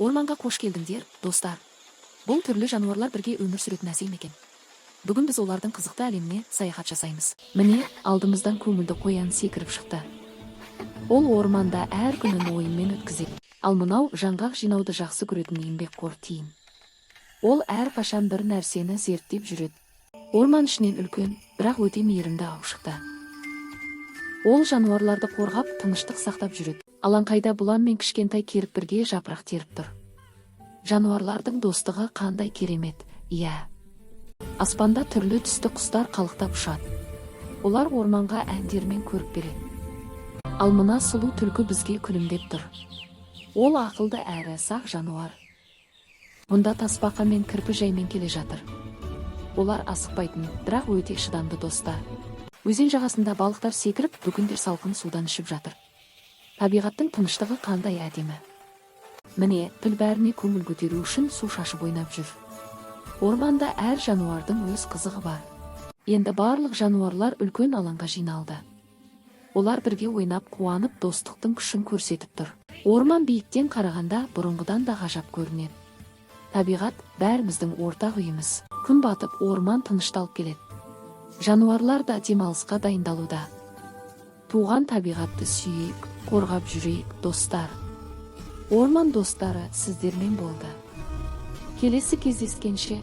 Орманға қош келдіңдер, достар. Бұл түрлі жануарлар бірге өмір сүретін әсем екен. Бүгін біз олардың қызықты әлеміне саяхат жасаймыз. Міне, алдымыздан көңілді қоян секіріп шықты. Ол орманда әр күнін ойынмен өткізеді. Ал мынау жаңғақ жинауды жақсы көретін еңбекқор тиін. Ол әрқашан бір нәрсені зерттеп жүреді. Орман ішінен үлкен, бірақ өте мейірімді ау шықты. Ол жануарларды қорғап, тыныштық сақтап жүреді. Алаңқайда бұлан мен кішкентай керіп бірге жапырақ теріп тұр. Жануарлардың достығы қандай керемет, иә. Аспанда түрлі түсті құстар қалықтап ұшады. Олар орманға әндермен көріп береді. Ал мына сұлу түлкі бізге күлімдеп тұр. Ол ақылды әрі сақ жануар. Мұнда тасбақа мен кірпі жаймен келе жатыр. Олар асықпайтын, бірақ өте шыдамды достар. Өзен жағасында балықтар секіріп, бүгіндер салқын судан ішіп жатыр. Табиғаттың тыныштығы қандай әдемі. Міне, піл бәріне көңіл көтеру үшін су шашып ойнап жүр. Орманда әр жануардың өз қызығы бар. Енді барлық жануарлар үлкен алаңға жиналды. Олар бірге ойнап, қуанып, достықтың күшін көрсетіп тұр. Орман биіктен қарағанда бұрынғыдан да ғажап көрінеді. Табиғат бәріміздің ортақ үйіміз. Күн батып, орман тынышталып келеді. Жануарлар да демалысқа дайындалуда. Туған табиғатты сүйейік, қорғап жүрейік, достар. Орман достары сіздермен болды. Келесі кездескенше